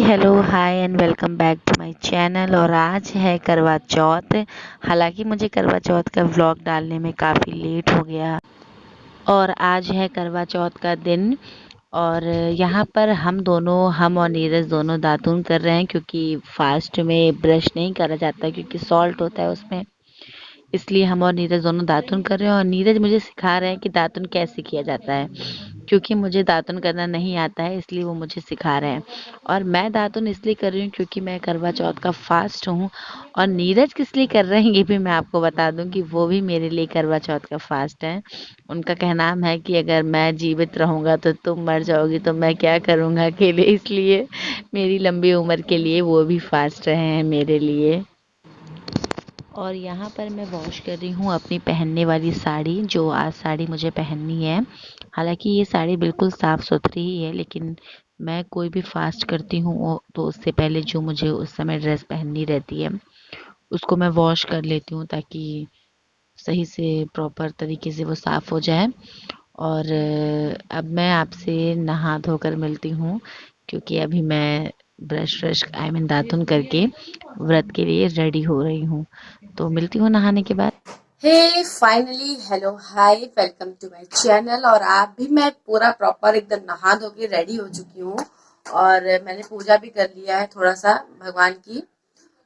Hello hi and welcome back to my channel. और आज है करवा चौथ। हालांकि मुझे करवा चौथ का व्लॉग डालने में काफ़ी लेट हो गया और आज है करवा चौथ का दिन। और यहाँ पर हम और नीरज दोनों दातून कर रहे हैं, क्योंकि फास्ट में ब्रश नहीं करा जाता क्योंकि सॉल्ट होता है उसमें। इसलिए हम और नीरज दोनों दातुन कर रहे हैं और नीरज मुझे सिखा रहे हैं कि दातुन कैसे किया जाता है, क्योंकि मुझे दातुन करना नहीं आता है, इसलिए वो मुझे सिखा रहे हैं। और मैं दातुन इसलिए कर रही हूँ क्योंकि मैं करवा चौथ का फास्ट हूँ। और नीरज किस लिए कर रहे हैं ये भी मैं आपको बता दूं कि वो भी मेरे लिए करवा चौथ का फास्ट है। उनका कहना है कि अगर मैं जीवित रहूँगा तो तुम मर जाओगी, तो मैं क्या करूँगा अकेले, इसलिए मेरी लंबी उम्र के लिए वो भी फास्ट रहे हैं मेरे लिए। और यहाँ पर मैं वॉश कर रही हूँ अपनी पहनने वाली साड़ी, जो आज साड़ी मुझे पहननी है। हालांकि ये साड़ी बिल्कुल साफ़ सुथरी ही है, लेकिन मैं कोई भी फास्ट करती हूँ तो उससे पहले जो मुझे उस समय ड्रेस पहननी रहती है उसको मैं वॉश कर लेती हूँ, ताकि सही से प्रॉपर तरीके से वो साफ़ हो जाए। और अब मैं आपसे नहा धोकर मिलती हूँ, क्योंकि अभी मैं ब्रश व्रश दातुन करके व्रत के लिए रेडी हो रही हूँ। तो मिलती हूँ नहाने के बाद। Hey finally hello hi welcome to my channel. और आप भी, मैं पूरा प्रॉपर एकदम नहा धो के रेडी हो चुकी हूँ और मैंने पूजा भी कर लिया है थोड़ा सा भगवान की।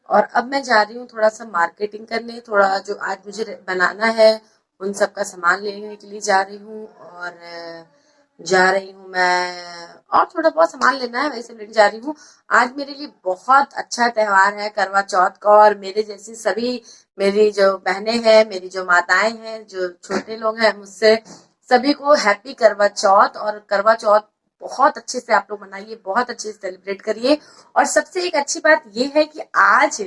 और अब मैं जा रही हूँ थोड़ा सा मार्केटिंग करने, थोड़ा जो आज मुझे बनाना है उन सब का सामान लेने के लिए जा रही हूँ। और जा रही हूँ मैं, और थोड़ा बहुत सामान लेना है वैसे लेके जा रही हूँ। आज मेरे लिए बहुत अच्छा त्योहार है करवा चौथ का, और मेरे जैसी सभी मेरी जो बहनें हैं, मेरी जो माताएं हैं, जो छोटे लोग हैं मुझसे, सभी को हैप्पी करवा चौथ। और करवा चौथ बहुत अच्छे से आप लोग मनाइए, बहुत अच्छे से सेलिब्रेट करिए। और सबसे एक अच्छी बात ये है कि आज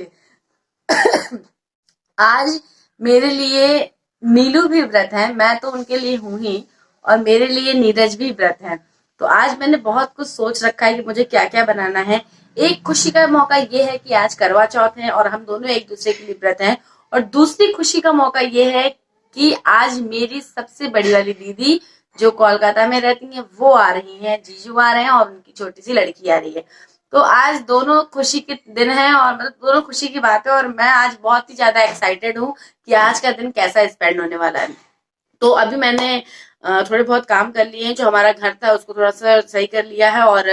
आज मेरे लिए नीलू भी व्रत है, मैं तो उनके लिए हूं ही, और मेरे लिए नीरज भी व्रत है। तो आज मैंने बहुत कुछ सोच रखा है कि मुझे क्या क्या बनाना है। एक खुशी का मौका ये है कि आज करवा चौथ है और हम दोनों एक दूसरे के लिए व्रत हैं। और दूसरी खुशी का मौका ये है कि आज मेरी सबसे बड़ी वाली दीदी जो कोलकाता में रहती हैं वो आ रही हैं, जीजू आ रहे हैं और उनकी छोटी सी लड़की आ रही है। तो आज दोनों खुशी के दिन है, और मतलब दोनों खुशी की बात है, और मैं आज बहुत ही ज्यादा एक्साइटेड हूँ कि आज का दिन कैसा स्पेंड होने वाला है। तो अभी मैंने थोड़े बहुत काम कर लिए हैं, जो हमारा घर था उसको थोड़ा सा सही कर लिया है, और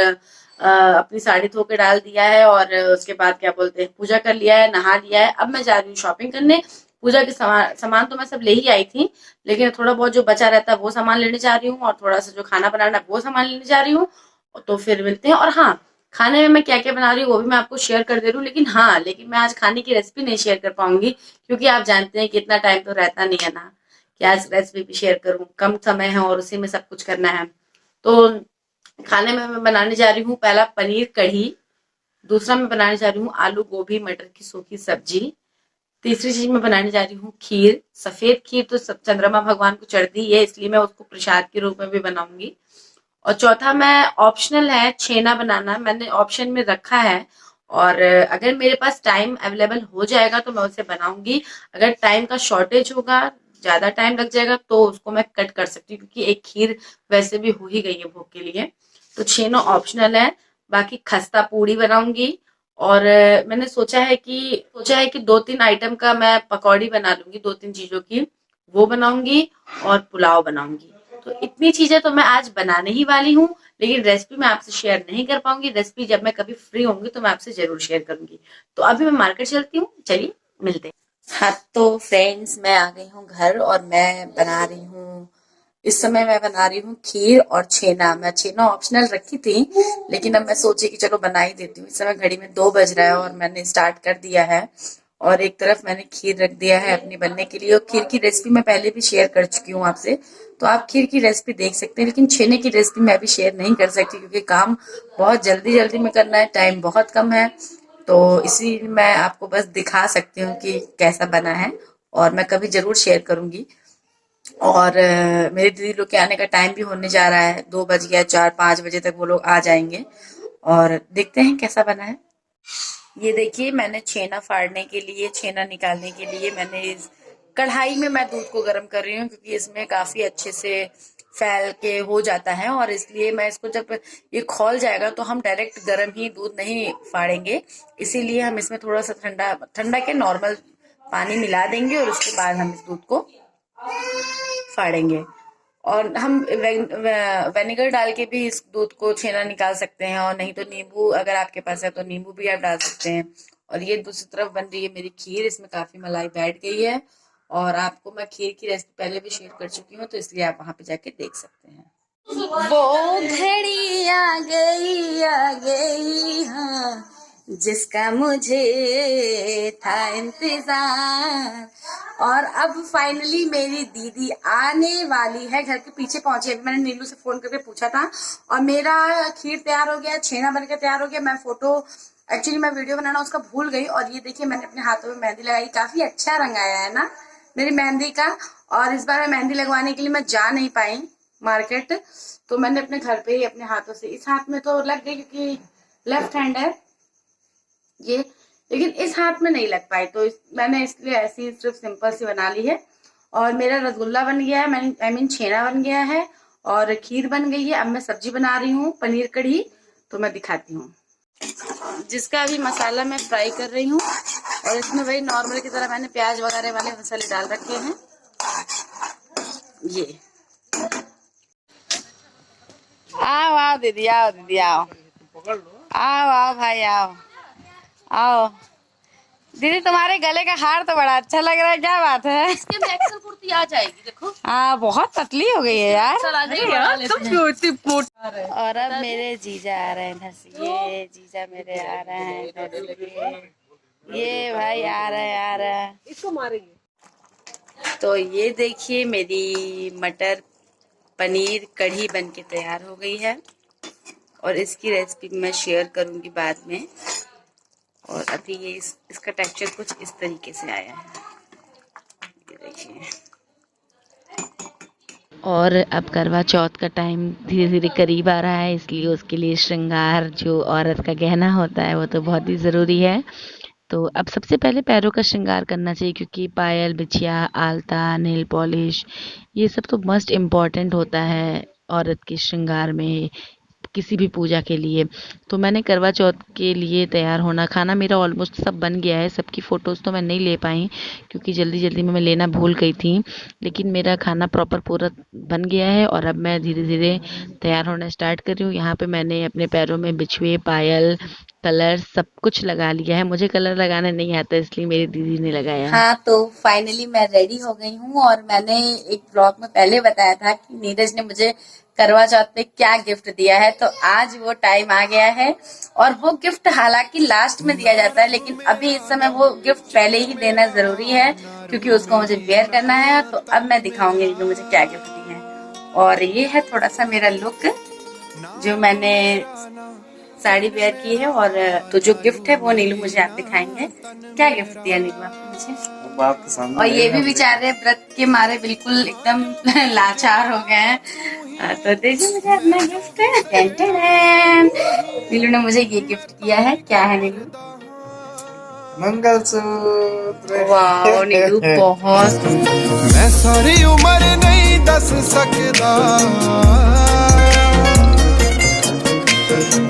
अपनी साड़ी धो के डाल दिया है, और उसके बाद क्या बोलते हैं, पूजा कर लिया है, नहा लिया है। अब मैं जा रही हूँ शॉपिंग करने। पूजा के सामान तो मैं सब ले ही आई थी, लेकिन थोड़ा बहुत जो बचा रहता है वो सामान लेने जा रही हूँ, और थोड़ा सा जो खाना बनाना है वो सामान लेने जा रही हूँ। तो फिर मिलते हैं। और हाँ, खाने में मैं क्या क्या बना रही हूँ वो भी मैं आपको शेयर कर दे रही हूँ। लेकिन मैं आज खाने की रेसिपी नहीं शेयर कर पाऊंगी, क्योंकि आप जानते हैं कि इतना टाइम तो रहता नहीं है ना कि आज रेसिपी भी शेयर करूं, कम समय है और उसी में सब कुछ करना है। तो खाने में मैं बनाने जा रही हूँ पहला पनीर कढ़ी, दूसरा मैं बनाने जा रही हूँ आलू गोभी मटर की सूखी सब्जी, तीसरी चीज मैं बनाने जा रही हूँ खीर। सफेद खीर तो सब चंद्रमा भगवान को चढ़ती है, इसलिए मैं उसको प्रसाद के रूप में भी बनाऊंगी। और चौथा मैं ऑप्शनल है छेना बनाना, मैंने ऑप्शन में रखा है। और अगर मेरे पास टाइम अवेलेबल हो जाएगा तो मैं उसे बनाऊंगी। अगर टाइम का शॉर्टेज होगा, ज्यादा टाइम लग जाएगा, तो उसको मैं कट कर सकती हूँ, क्योंकि एक खीर वैसे भी हो ही गई है भोग के लिए। तो छेना ऑप्शनल है। बाकी खस्ता पूड़ी बनाऊंगी। और मैंने सोचा है कि दो तीन आइटम का मैं पकौड़ी बना लूंगी, दो तीन चीजों की वो बनाऊंगी, और पुलाव बनाऊंगी। तो इतनी चीजें तो मैं आज बनाने ही वाली हूँ, लेकिन रेसिपी मैं आपसे शेयर नहीं कर पाऊंगी। रेसिपी जब मैं कभी फ्री होंगी तो मैं आपसे जरूर शेयर करूंगी। तो अभी मैं मार्केट चलती हूँ, चलिए मिलते हैं। हाँ तो फ्रेंड्स, मैं आ गई हूँ घर, और मैं बना रही हूँ, इस समय मैं बना रही हूँ खीर और छेना। मैं छेना ऑप्शनल रखी थी, लेकिन अब मैं सोची कि चलो बना ही देती हूँ। इस समय घड़ी में 2 बज रहा है और मैंने स्टार्ट कर दिया है। और एक तरफ मैंने खीर रख दिया है अपनी बनने के लिए, और खीर की रेसिपी मैं पहले भी शेयर कर चुकी हूँ आपसे, तो आप खीर की रेसिपी देख सकते हैं। लेकिन छेने की रेसिपी मैं अभी शेयर नहीं कर सकती, क्योंकि काम बहुत जल्दी जल्दी में करना है, टाइम बहुत कम है। तो इसी मैं आपको बस दिखा सकती हूँ कि कैसा बना है, और मैं कभी जरूर शेयर करूंगी। और मेरे दीदी लोग के आने का टाइम भी होने जा रहा है, 2 बज गया, 4-5 बजे तक वो लोग आ जाएंगे। और देखते हैं कैसा बना है। ये देखिए, मैंने छेना फाड़ने के लिए, छेना निकालने के लिए मैंने इस कढ़ाई में मैं दूध को गर्म कर रही हूँ, क्योंकि इसमें काफी अच्छे से फैल के हो जाता है, और इसलिए मैं इसको जब ये खौल जाएगा तो हम डायरेक्ट गर्म ही दूध नहीं फाड़ेंगे, इसीलिए हम इसमें थोड़ा सा ठंडा ठंडा के नॉर्मल पानी मिला देंगे और उसके बाद हम इस दूध को फाड़ेंगे। और हम वेनेगर डाल के भी इस दूध को छेना निकाल सकते हैं, और नहीं तो नींबू अगर आपके पास है तो नींबू भी आप डाल सकते हैं। और ये दूसरी तरफ बन रही है मेरी खीर, इसमें काफी मलाई बैठ गई है, और आपको मैं खीर की रेसिपी पहले भी शेयर कर चुकी हूँ, तो इसलिए आप वहां पे जाके देख सकते हैं। वो घड़ी आ गई हाँ, जिसका मुझे था इंतजार, और अब फाइनली मेरी दीदी आने वाली है, घर के पीछे पहुंची है। मैंने नीलू से फोन करके पूछा था, और मेरा खीर तैयार हो गया, छेना बनकर तैयार हो गया। मैं फोटो एक्चुअली मैं वीडियो बनाना उसका भूल गई, और ये देखिए मैंने अपने हाथों में मेहंदी लगाई, काफी अच्छा रंग आया है ना मेरी मेहंदी का। और इस बार मैं मेहंदी लगवाने के लिए मैं जा नहीं पाई मार्केट, तो मैंने अपने घर पे ही अपने हाथों से, इस हाथ में तो लग गई क्योंकि लेफ्ट हैंड है ये, लेकिन इस हाथ में नहीं लग पाई, तो मैंने इसलिए ऐसी सिर्फ सिंपल सी बना ली है। और मेरा रसगुल्ला बन गया है, आई मीन छेना बन गया है, और खीर बन गई है। अब मैं सब्जी बना रही हूँ पनीर कढ़ी, तो मैं दिखाती हूँ, जिसका अभी मसाला मैं फ्राई कर रही हूँ। और इसमें वही नॉर्मल की तरह मैंने प्याज वगैरह वाले मसाले डाल रखे हैं। ये आओ आओ दीदी, आओ दीदी, आओ आओ आओ भाई, आओ आओ दीदी। तुम्हारे गले का हार तो बड़ा अच्छा लग रहा है, क्या बात है? इसके में एक्सल कुर्ती आ जाएगी, देखो। हाँ, बहुत पतली हो गई है यार। यार और अब मेरे जीजा आ रहे हैं इधर से, ये जीजा मेरे आ रहे हैं इधर से, ये भाई आ रहे हैं। इसको मारेंगे। तो ये देखिए मेरी मटर पनीर कढ़ी बन के तैयार हो गई है, और इसकी रेसिपी मैं शेयर करूंगी बाद में। और अभी ये इसका टेक्सचर कुछ इस तरीके से आया है, ये देखिए। और अब करवा चौथ का टाइम धीरे धीरे करीब आ रहा है, इसलिए उसके लिए श्रृंगार जो औरत का गहना होता है वो तो बहुत ही ज़रूरी है। तो अब सबसे पहले पैरों का श्रृंगार करना चाहिए, क्योंकि पायल, बिछिया, आलता, नेल पॉलिश, ये सब तो मस्ट इम्पॉर्टेंट होता है औरत के श्रृंगार में, किसी भी पूजा के लिए। तो मैंने करवा चौथ के लिए तैयार होना, खाना मेरा ऑलमोस्ट सब बन गया है। सबकी फ़ोटोज़ तो मैं नहीं ले पाई क्योंकि जल्दी जल्दी में मैं लेना भूल गई थी, लेकिन मेरा खाना प्रॉपर पूरा बन गया है। और अब मैं धीरे धीरे तैयार होना स्टार्ट कर रही हूँ। यहाँ पे मैंने अपने पैरों में बिछुए, पायल, कलर सब कुछ लगा लिया है। मुझे कलर लगाने नहीं आता, इसलिए मेरी दीदी ने लगाया। हाँ, तो फाइनली मैं रेडी हो गई हूँ, और मैंने एक ब्लॉग में पहले बताया था कि नीरज ने मुझे करवा चौथ पे क्या गिफ्ट दिया है, तो आज वो टाइम आ गया है। और वो गिफ्ट हालांकि लास्ट में दिया जाता है, लेकिन अभी इस समय वो गिफ्ट पहले ही देना जरूरी है, क्योंकि उसको मुझे वेयर करना है। तो अब मैं दिखाऊंगी कि मुझे क्या गिफ्ट दिया है। और ये है थोड़ा सा मेरा लुक, जो मैंने साड़ी वेयर की है। और तो जो गिफ्ट है वो नीलू मुझे आप दिखाएंगे, क्या गिफ्ट दिया नीलू आपने मुझे। और ये भी बेचारे व्रत के मारे बिल्कुल एकदम लाचार हो गए हैं। तो देखिए मुझे अपना गिफ्ट है, नीलू ने मुझे ये गिफ्ट दिया है। क्या है नीलू? मंगलसूत्र। वाह नीलू, बहुत। मैं सारी उम्र नहीं दस सकदा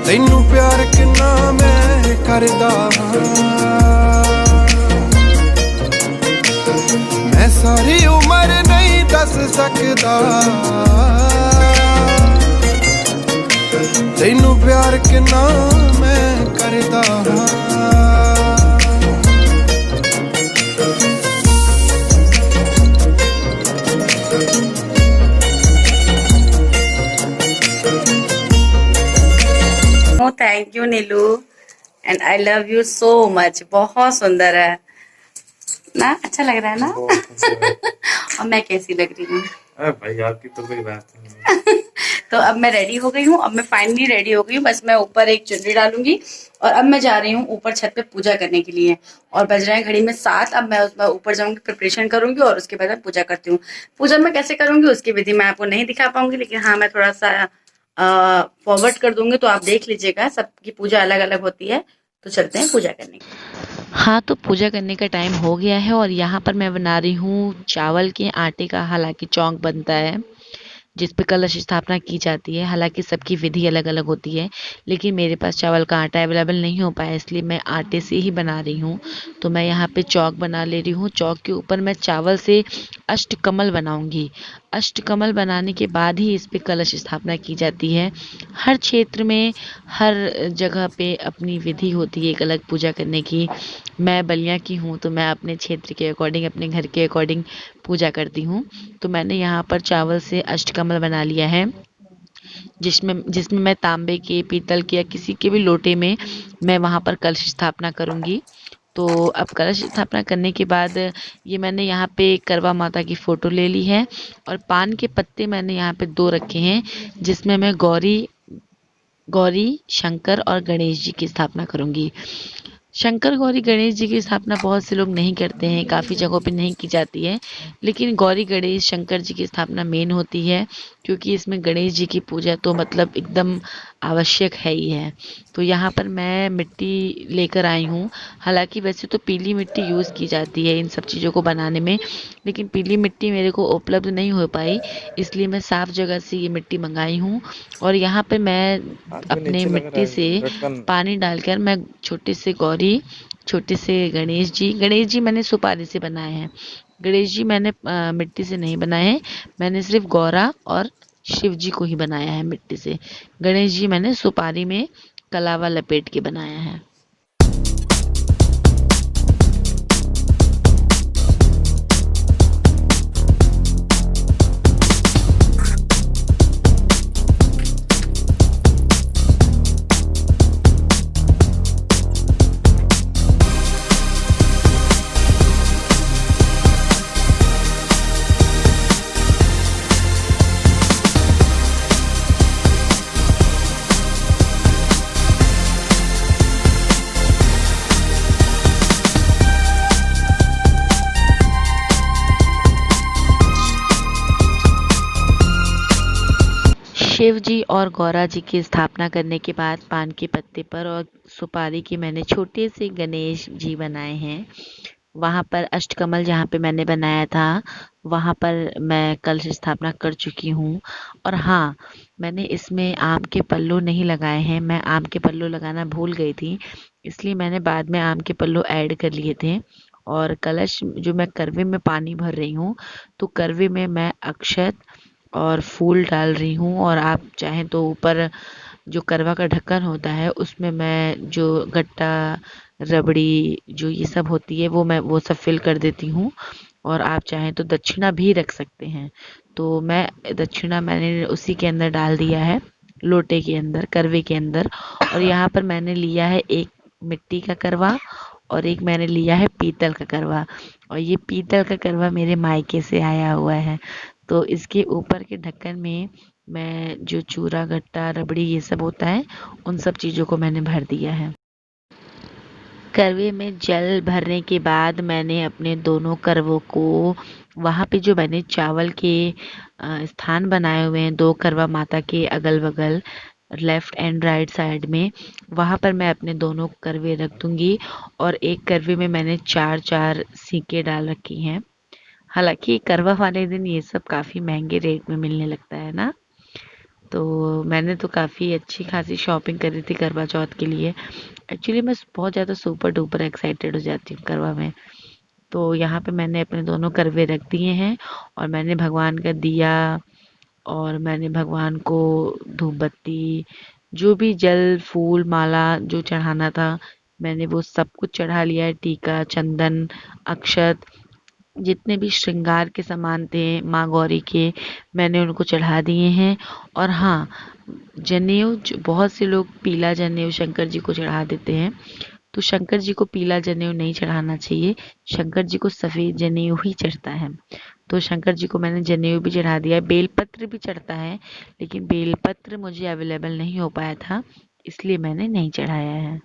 तेनू प्यार किन्ना मैं करदा, मैं सारी उम्र नहीं दस सकदा तेनू प्यार किन्ना मैं करदा। Thank you Neelu, and I love you so much. बहुत सुंदर है ना, अच्छा लग रहा है ना? और मैं कैसी लग रही हूँ? अरे भाई आपकी तो कोई बात नहीं। तो अब मैं रेडी हो गई हूँ, अब मैं फाइनली रेडी हो गई हूँ। बस मैं ऊपर एक चुनरी डालूंगी, और अब मैं जा रही हूँ ऊपर छत पे पूजा करने के लिए। और बज रहे हैं घड़ी में 7। अब मैं उसमें ऊपर जाऊंगी, प्रिपरेशन करूंगी, और उसके बाद मैं पूजा करती हूँ। पूजा मैं कैसे करूंगी उसकी विधि मैं आपको नहीं दिखा पाऊंगी, लेकिन हाँ मैं थोड़ा सा फॉरवर्ड कर दूंगी, तो आप देख लीजिएगा। सबकी पूजा अलग अलग होती है। तो चलते हैं पूजा करने के लिए। हाँ, तो पूजा करने का टाइम हो गया है, और यहाँ पर मैं बना रही हूँ चावल के आटे का, हालांकि चौंक बनता है। जिस पे कलश स्थापना की जाती है। हालांकि सबकी विधि अलग अलग होती है, लेकिन मेरे पास चावल का आटा अवेलेबल नहीं हो पाया, इसलिए मैं आटे से ही बना रही हूँ। तो मैं यहाँ पे चौक बना ले रही हूँ। चौक के ऊपर मैं चावल से अष्टकमल बनाऊंगी। अष्टकमल बनाने के बाद ही इस पे कलश स्थापना की जाती है। हर क्षेत्र में, हर जगह पे अपनी विधि होती है एक अलग पूजा करने की। मैं बलिया की हूँ, तो मैं अपने क्षेत्र के अकॉर्डिंग, अपने घर के अकॉर्डिंग पूजा करती हूँ। तो मैंने यहाँ पर चावल से अष्टकमल बना लिया है, जिसमें जिसमें मैं तांबे के, पीतल के या किसी के भी लोटे में मैं वहाँ पर कलश स्थापना करूँगी। तो अब कलश स्थापना करने के बाद ये मैंने यहाँ पे करवा माता की फ़ोटो ले ली है, और पान के पत्ते मैंने यहाँ पे 2 रखे हैं, जिसमें मैं गौरी, शंकर और गणेश जी की स्थापना करूँगी। शंकर, गौरी, गणेश जी की स्थापना बहुत से लोग नहीं करते हैं, काफ़ी जगहों पे नहीं की जाती है, लेकिन गौरी, गणेश, शंकर जी की स्थापना मेन होती है, क्योंकि इसमें गणेश जी की पूजा तो मतलब एकदम आवश्यक है ही है। तो यहाँ पर मैं मिट्टी लेकर आई हूँ। हालांकि वैसे तो पीली मिट्टी यूज़ की जाती है इन सब चीज़ों को बनाने में, लेकिन पीली मिट्टी मेरे को उपलब्ध नहीं हो पाई, इसलिए मैं साफ़ जगह से ये मिट्टी मंगाई हूँ। और यहाँ पे मैं अपने मिट्टी से पानी डालकर मैं छोटे से गौरी, छोटे से गणेश जी मैंने सुपारी से बनाए हैं। गणेश जी मैंने मिट्टी से नहीं बनाए हैं, मैंने सिर्फ गौरा और शिव जी को ही बनाया है मिट्टी से। गणेश जी मैंने सुपारी में कलावा लपेट के बनाया है। शिव जी और गौरा जी की स्थापना करने के बाद पान के पत्ते पर और सुपारी के मैंने छोटे से गणेश जी बनाए हैं। वहाँ पर अष्टकमल जहाँ पे मैंने बनाया था, वहाँ पर मैं कलश स्थापना कर चुकी हूँ। और हाँ, मैंने इसमें आम के पल्लू नहीं लगाए हैं, मैं आम के पल्लू लगाना भूल गई थी, इसलिए मैंने बाद में आम के पल्लू ऐड कर लिए थे। और कलश जो मैं करवे में पानी भर रही हूँ, तो करवे में मैं अक्षत और फूल डाल रही हूँ। और आप चाहें तो ऊपर जो करवा का ढक्कन होता है, उसमें मैं जो गट्टा, रबड़ी, जो ये सब होती है, वो सब फिल कर देती हूँ। और आप चाहें तो दक्षिणा भी रख सकते हैं। तो मैं दक्षिणा मैंने उसी के अंदर डाल दिया है, लोटे के अंदर, करवे के अंदर। और यहाँ पर मैंने लिया है एक मिट्टी का करवा और एक मैंने लिया है पीतल का करवा। और ये पीतल का करवा मेरे मायके से आया हुआ है। तो इसके ऊपर के ढक्कन में मैं जो चूरा, गट्टा, रबड़ी ये सब होता है, उन सब चीज़ों को मैंने भर दिया है। करवे में जल भरने के बाद मैंने अपने दोनों करवों को वहाँ पे जो मैंने चावल के स्थान बनाए हुए हैं, 2 करवा माता के अगल बगल, लेफ्ट एंड राइट साइड में, वहाँ पर मैं अपने दोनों करवे रख दूंगी। और एक करवे में मैंने 4-4 सीके डाल रखी हैं। हालांकि करवा वाले दिन ये सब काफ़ी महंगे रेट में मिलने लगता है ना, तो मैंने तो काफ़ी अच्छी खासी शॉपिंग करी थी करवा चौथ के लिए। एक्चुअली मैं बहुत ज़्यादा सुपर डुपर एक्साइटेड हो जाती हूँ करवा में। तो यहाँ पे मैंने अपने दोनों करवे रख दिए हैं, और मैंने भगवान का दिया, और मैंने भगवान को धूप बत्ती, जो भी जल, फूल, माला जो चढ़ाना था, मैंने वो सब कुछ चढ़ा लिया है। टीका, चंदन, अक्षत, जितने भी श्रृंगार के सामान थे माँ गौरी के, मैंने उनको चढ़ा दिए हैं। और हाँ, जनेऊ, बहुत से लोग पीला जनेऊ शंकर जी को चढ़ा देते हैं, तो शंकर जी को पीला जनेऊ नहीं चढ़ाना चाहिए, शंकर जी को सफ़ेद जनेऊ ही चढ़ता है। तो शंकर जी को मैंने जनेऊ भी चढ़ा दिया है। बेलपत्र भी चढ़ता है, लेकिन बेलपत्र मुझे अवेलेबल नहीं हो पाया था, इसलिए मैंने नहीं चढ़ाया है।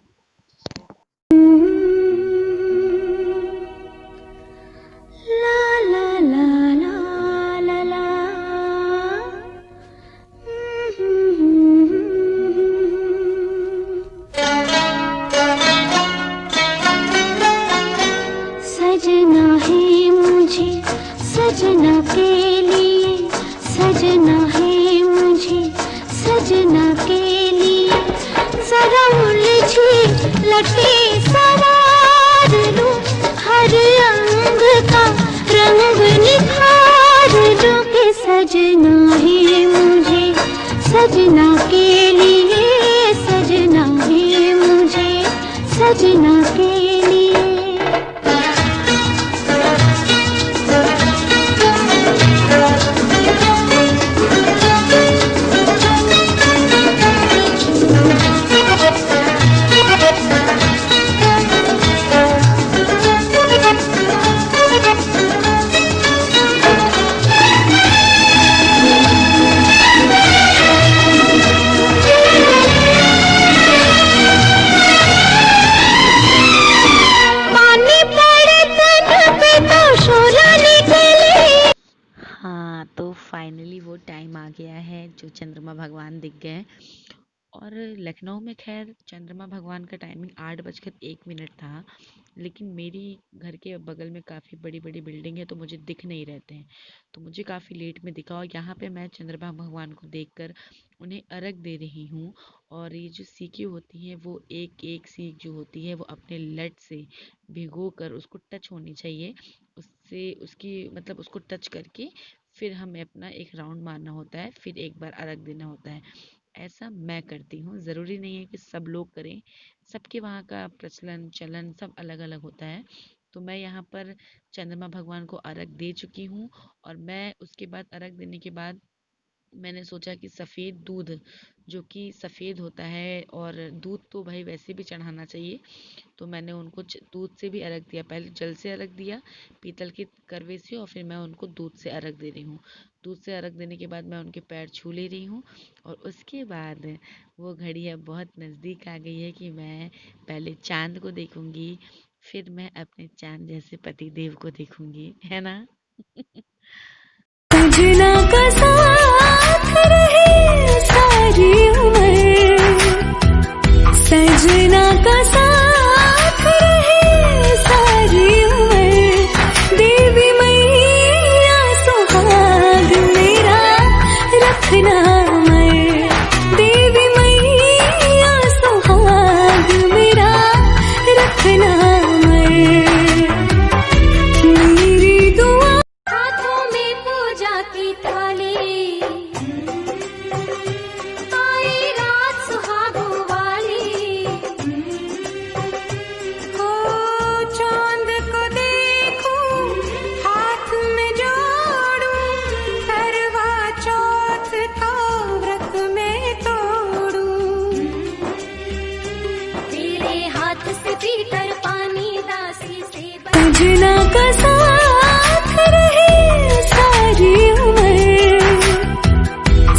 सजना है मुझे, सजना के लिए, सजना है सजना है मुझे, सजना के लिए सजना है मुझे, सजना के लिए। हाँ, तो फाइनली वो टाइम आ गया है जो चंद्रमा भगवान दिख गए। और लखनऊ में खैर चंद्रमा भगवान का टाइमिंग 8:01 था, लेकिन मेरी घर के बगल में काफ़ी बड़ी बड़ी बिल्डिंग है तो मुझे दिख नहीं रहते हैं, तो मुझे काफ़ी लेट में दिखा। और यहाँ पे मैं चंद्रमा भगवान को देखकर उन्हें अर्घ दे रही हूँ। और ये जो सीखें होती हैं वो एक एक सीख जो होती है वो अपने लट से भिगो कर उसको टच होनी चाहिए, उससे उसकी मतलब उसको टच करके फिर हमें अपना एक राउंड मारना होता है, फिर एक बार अर्घ देना होता है। ऐसा मैं करती हूँ, ज़रूरी नहीं है कि सब लोग करें, सबके वहाँ का प्रचलन चलन सब अलग अलग होता है। तो मैं यहाँ पर चंद्रमा भगवान को अर्घ दे चुकी हूँ। और मैं उसके बाद अर्घ देने के बाद मैंने सोचा कि सफ़ेद दूध जो कि सफ़ेद होता है, और दूध तो भाई वैसे भी चढ़ाना चाहिए, तो मैंने उनको दूध से भी अर्घ दिया। पहले जल से अर्घ दिया पीतल के करवे से, और फिर मैं उनको दूध से अर्घ दे रही हूँ। दूध से अर्घ देने के बाद मैं उनके पैर छू ले रही हूँ। और उसके बाद वो घड़ी अब बहुत नज़दीक आ गई है कि मैं पहले चाँद को देखूँगी, फिर मैं अपने चाँद जैसे पति देव को देखूँगी, है ना? सजना का साथ रहे सारी उम्र, सजना का साथ रहे सारी उम्र, देवी मैया सुहाग मेरा रखना अमर, देवी मैया सुहाग मेरा रखना अमर। मेरी दुआ हाथों में पूजा की थाली, आई रात सुहागों वाली, हो चांद को देखूं हाथ में जोड़ूं, करवा चौथ का व्रत में तोड़ूं, तेरे हाथ से पीकर पानी दासी से सजना का साथ रहे सारी उम्र,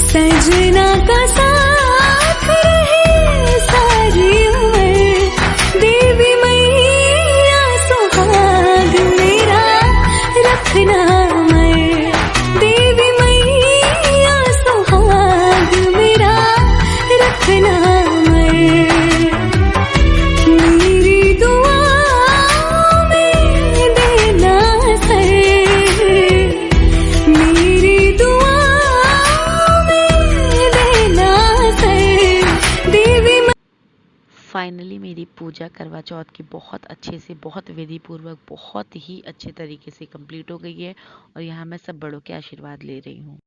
सजना का साथ रहे सारी उम्र, देवी मैया सुहाग मेरा रखना अमर, देवी मैया सुहाग मेरा रखना अमर। मेरी दुआ में देना सर, मेरी दुआ में देना सर, देवी फाइनली मेरी पूजा करवा चौथ की बहुत अच्छे से, बहुत विधि पूर्वक, बहुत ही अच्छे तरीके से कंप्लीट हो गई है। और यहाँ मैं सब बड़ों के आशीर्वाद ले रही हूँ।